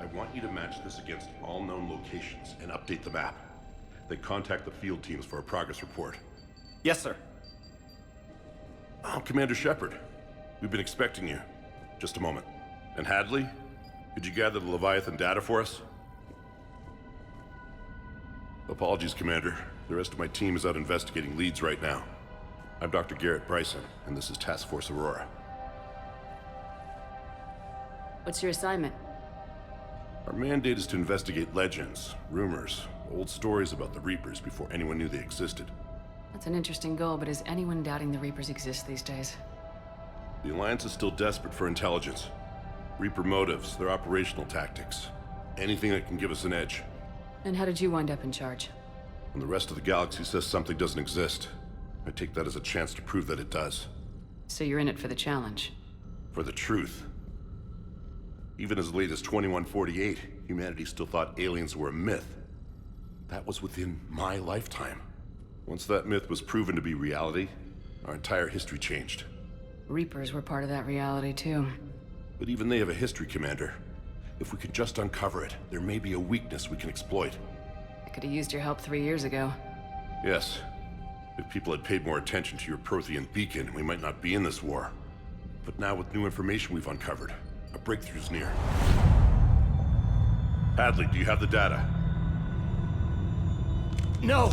I want you to match this against all known locations and update the map. Then contact the field teams for a progress report. Yes, sir. Oh, Commander Shepard. We've been expecting you. Just a moment. And Hadley? Could you gather the Leviathan data for us? Apologies, Commander. The rest of my team is out investigating leads right now. I'm Dr. Bryson, and this is Task Force Aurora. What's your assignment? Our mandate is to investigate legends, rumors, old stories about the Reapers before anyone knew they existed. That's an interesting goal, but is anyone doubting the Reapers exist these days? The Alliance is still desperate for intelligence. Reaper motives, their operational tactics. Anything that can give us an edge. And how did you wind up in charge? When the rest of the galaxy says something doesn't exist, I take that as a chance to prove that it does. So you're in it for the challenge? For the truth. Even as late as 2148, humanity still thought aliens were a myth. That was within my lifetime. Once that myth was proven to be reality, our entire history changed. Reapers were part of that reality, too. But even they have a history, Commander. If we could just uncover it, there may be a weakness we can exploit. I could have used your help 3 years ago. Yes. If people had paid more attention to your Prothean beacon, we might not be in this war. But now with new information we've uncovered, a breakthrough's near. Hadley, do you have the data? No!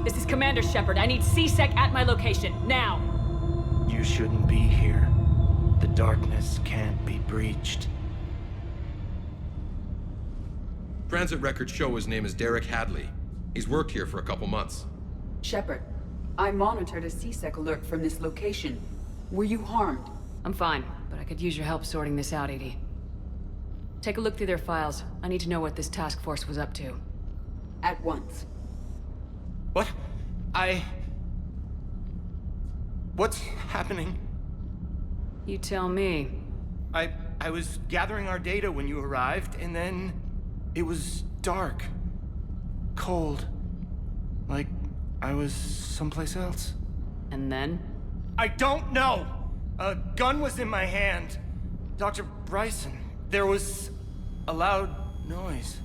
This is Commander Shepard. I need C-Sec at my location, now! You shouldn't be here. The darkness can't be breached. Transit records show his name is Derek Hadley. He's worked here for a couple months. Shepard, I monitored a C-Sec alert from this location. Were you harmed? I'm fine, but I could use your help sorting this out, EDI. Take a look through their files. I need to know what this task force was up to. At once. What? What's happening? You tell me. I was gathering our data when you arrived, and then it was dark. Cold. Like I was someplace else. And then? I don't know! A gun was in my hand. Dr. Bryson, there was a loud noise.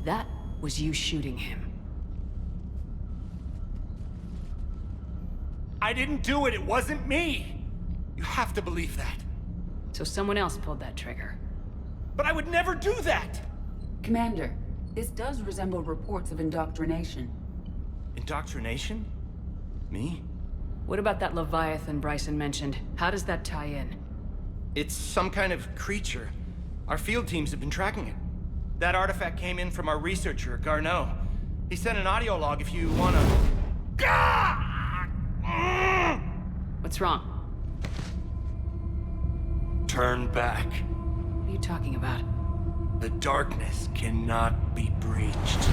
That was you shooting him. I didn't do it, it wasn't me! You have to believe that. So someone else pulled that trigger. But I would never do that! Commander, this does resemble reports of indoctrination. Indoctrination? Me? What about that Leviathan Bryson mentioned? How does that tie in? It's some kind of creature. Our field teams have been tracking it. That artifact came in from our researcher, Garneau. He sent an audio log if you wanna... What's wrong? Turn back. What are you talking about? The darkness cannot be breached.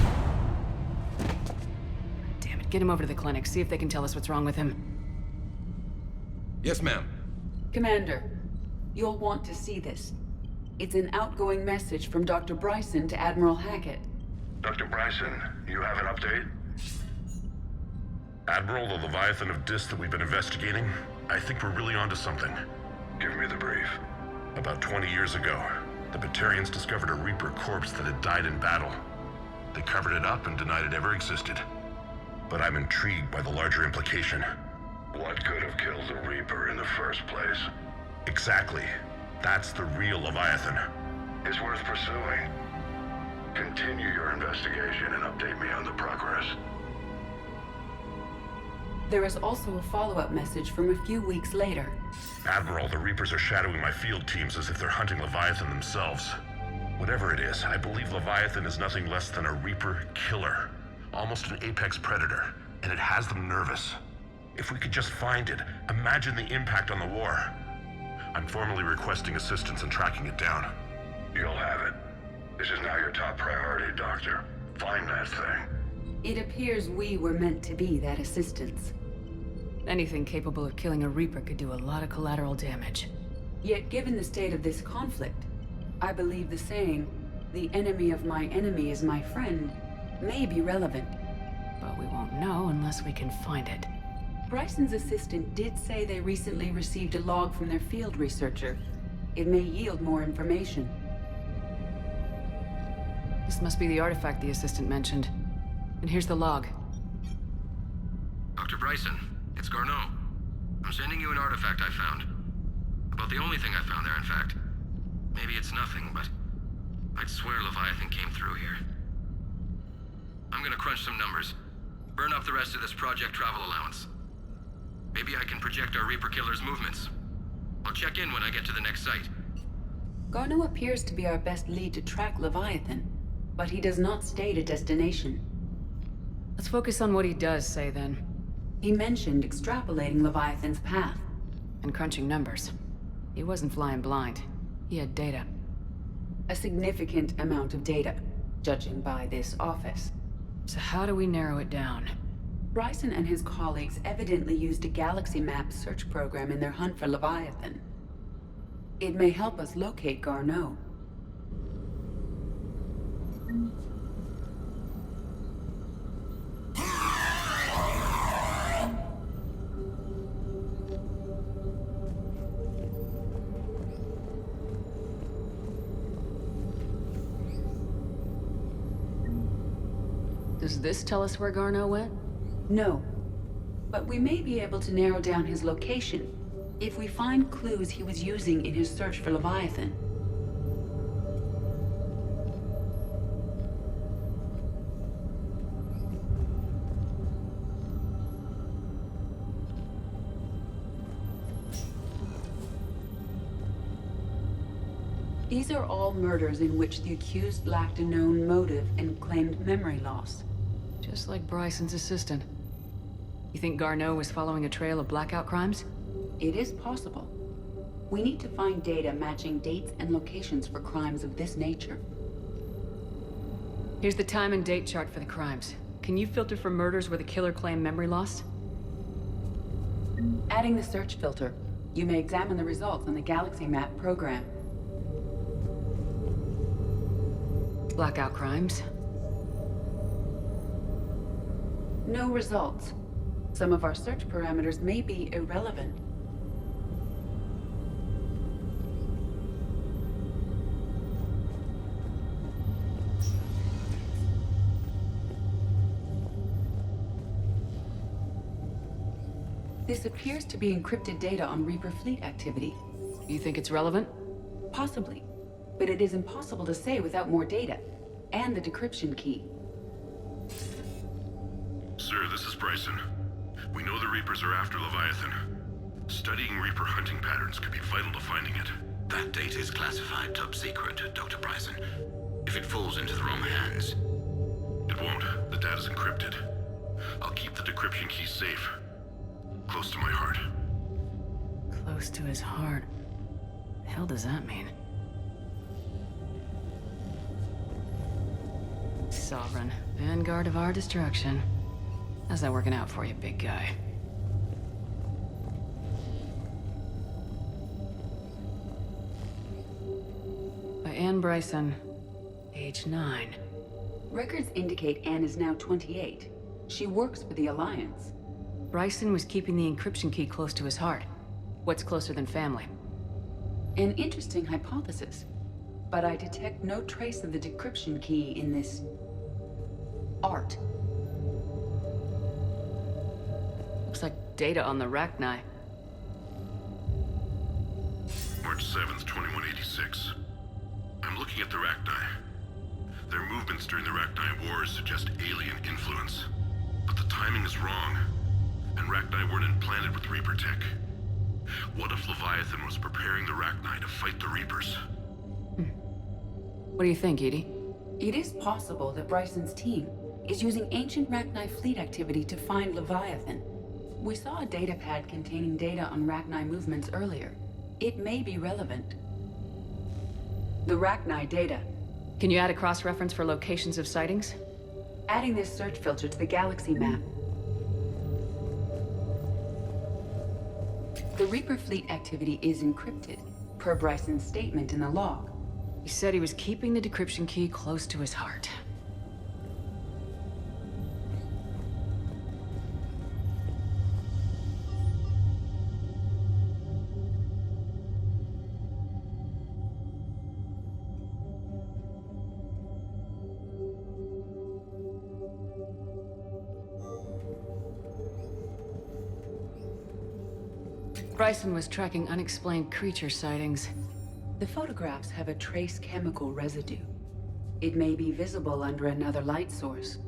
Damn it, get him over to the clinic. See if they can tell us what's wrong with him. Yes, ma'am. Commander, you'll want to see this. It's an outgoing message from Dr. Bryson to Admiral Hackett. Dr. Bryson, you have an update? Admiral, the Leviathan of Dis that we've been investigating, I think we're really onto something. Give me the brief. About 20 years ago, the Batarians discovered a Reaper corpse that had died in battle. They covered it up and denied it ever existed. But I'm intrigued by the larger implication. What could have killed the Reaper in the first place? Exactly. That's the real Leviathan. It's worth pursuing. Continue your investigation and update me on the progress. There is also a follow-up message from a few weeks later. Admiral, the Reapers are shadowing my field teams as if they're hunting Leviathan themselves. Whatever it is, I believe Leviathan is nothing less than a Reaper killer. Almost an apex predator, and it has them nervous. If we could just find it, imagine the impact on the war. I'm formally requesting assistance in tracking it down. You'll have it. This is now your top priority, Doctor. Find that thing. It appears we were meant to be that assistance. Anything capable of killing a Reaper could do a lot of collateral damage. Yet given the state of this conflict, I believe the saying, "The enemy of my enemy is my friend," may be relevant. But we won't know unless we can find it. Bryson's assistant did say they recently received a log from their field researcher. It may yield more information. This must be the artifact the assistant mentioned. And here's the log. Dr. Bryson, it's Garneau. I'm sending you an artifact I found. About the only thing I found there, in fact. Maybe it's nothing, but I'd swear Leviathan came through here. I'm gonna crunch some numbers. Burn up the rest of this project travel allowance. Maybe I can project our Reaper Killer's movements. I'll check in when I get to the next site. Garneau appears to be our best lead to track Leviathan, but he does not state a destination. Let's focus on what he does say then. He mentioned extrapolating Leviathan's path. And crunching numbers. He wasn't flying blind. He had data. A significant amount of data, judging by this office. So how do we narrow it down? Bryson and his colleagues evidently used a galaxy map search program in their hunt for Leviathan. It may help us locate Garneau. Does this tell us where Garneau went? No. But we may be able to narrow down his location if we find clues he was using in his search for Leviathan. These are all murders in which the accused lacked a known motive and claimed memory loss. Just like Bryson's assistant. You think Garneau was following a trail of blackout crimes? It is possible. We need to find data matching dates and locations for crimes of this nature. Here's the time and date chart for the crimes. Can you filter for murders where the killer claimed memory loss? Adding the search filter, you may examine the results on the Galaxy Map program. Blackout crimes. No results. Some of our search parameters may be irrelevant. This appears to be encrypted data on Reaper fleet activity. You think it's relevant? Possibly, but it is impossible to say without more data, and the decryption key. Sir, this is Bryson. We know the Reapers are after Leviathan. Studying Reaper hunting patterns could be vital to finding it. That data is classified top secret, Dr. Bryson. If it falls into the wrong hands... It won't. The data's encrypted. I'll keep the decryption key safe. Close to my heart. Close to his heart. The hell does that mean? Sovereign, vanguard of our destruction. How's that working out for you, big guy? By Anne Bryson, age 9. Records indicate Anne is now 28. She works for the Alliance. Bryson was keeping the encryption key close to his heart. What's closer than family? An interesting hypothesis, but I detect no trace of the decryption key in this... art. Looks like data on the Rachni. March 7th, 2186. I'm looking at the Rachni. Their movements during the Rachni Wars suggest alien influence. But the timing is wrong. And Rachni weren't implanted with Reaper tech. What if Leviathan was preparing the Rachni to fight the Reapers? What do you think, EDI? It is possible that Bryson's team is using ancient Rachni fleet activity to find Leviathan. We saw a data pad containing data on Rachni movements earlier. It may be relevant. The Rachni data. Can you add a cross-reference for locations of sightings? Adding this search filter to the galaxy map. The Reaper fleet activity is encrypted, per Bryson's statement in the log. He said he was keeping the decryption key close to his heart. Bryson was tracking unexplained creature sightings. The photographs have a trace chemical residue. It may be visible under another light source.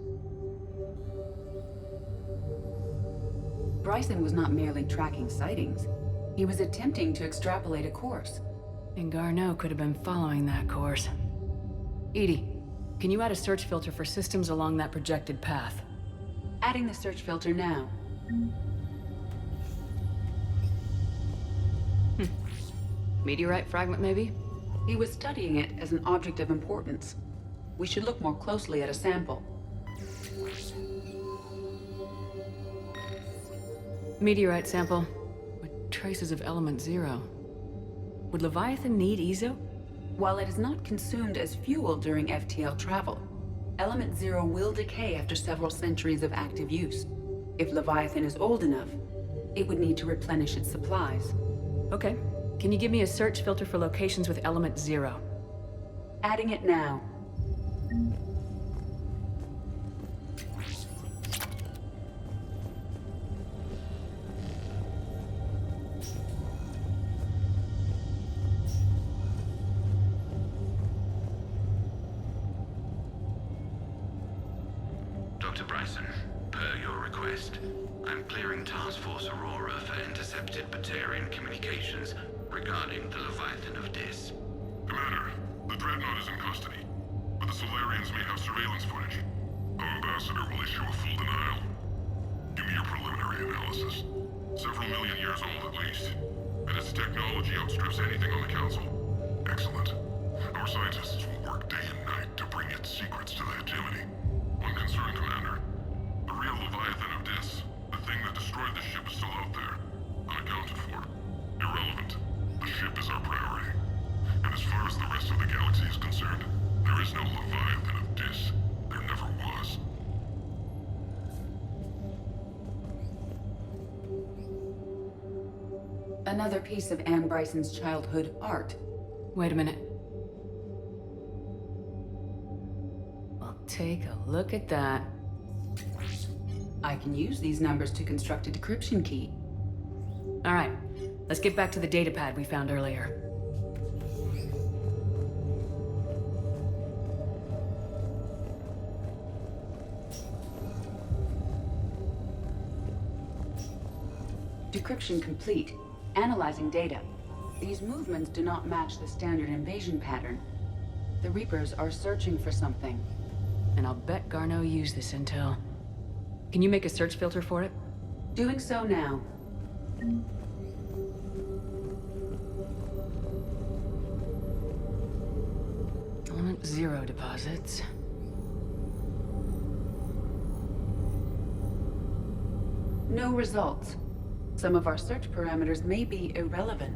Bryson was not merely tracking sightings. He was attempting to extrapolate a course. And Garneau could have been following that course. EDI, can you add a search filter for systems along that projected path? Adding the search filter now. Meteorite fragment, maybe? He was studying it as an object of importance. We should look more closely at a sample. Meteorite sample with traces of element 0. Would Leviathan need EZO? While it is not consumed as fuel during FTL travel, Element 0 will decay after several centuries of active use. If Leviathan is old enough, it would need to replenish its supplies. Okay. Can you give me a search filter for locations with element 0? Adding it now. Dr. Bryson, per your request, I'm clearing Task Force Aurora for intercepted Batarian communications regarding the Leviathan of Dis. Commander, the Dreadnought is in custody, but the Solarians may have surveillance footage. Our ambassador will issue a full denial. Give me your preliminary analysis. Several million years old at least, and its technology outstrips anything on the Council. Excellent. Our scientists will work day and night to bring its secrets to the hegemony. One concern, Commander. The real Leviathan of Dis, the thing that destroyed the ship, is still out there, unaccounted for. Irrelevant. The ship is our priority. And as far as the rest of the galaxy is concerned, there is no Leviathan of Dis. There never was. Another piece of Anne Bryson's childhood art. Wait a minute. Well, take a look at that. I can use these numbers to construct a decryption key. All right, let's get back to the datapad we found earlier. Decryption complete. Analyzing data. These movements do not match the standard invasion pattern. The Reapers are searching for something. And I'll bet Garneau used this intel. Can you make a search filter for it? Doing so now. Element 0 deposits. No results. Some of our search parameters may be irrelevant.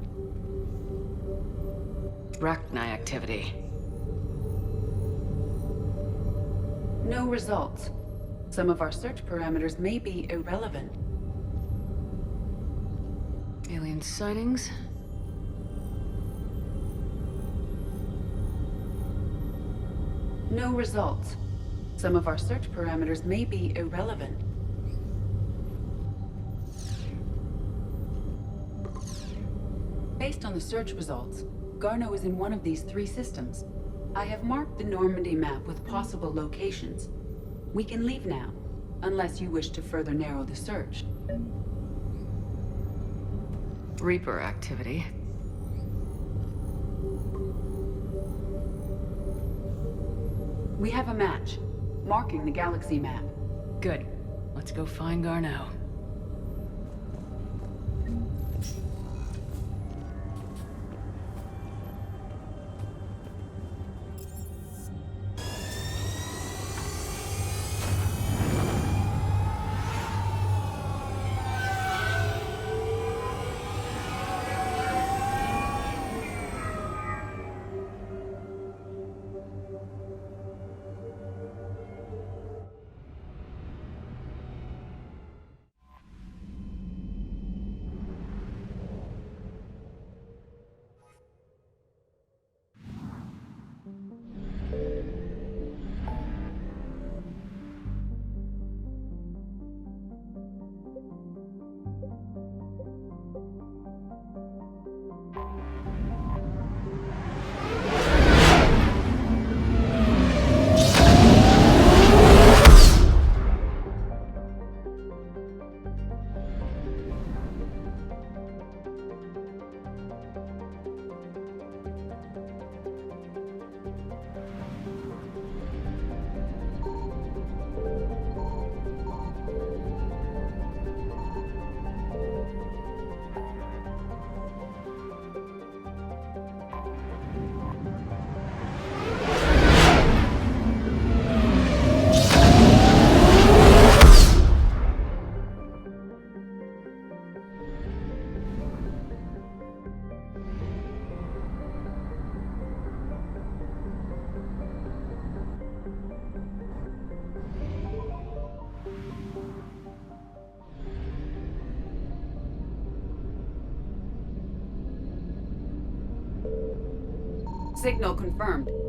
Rachni activity. No results. Some of our search parameters may be irrelevant. Alien sightings. No results. Some of our search parameters may be irrelevant. Based on the search results, Garneau is in one of these three systems. I have marked the Normandy map with possible locations. We can leave now, unless you wish to further narrow the search. Reaper activity. We have a match, marking the galaxy map. Good. Let's go find Garneau. Signal confirmed.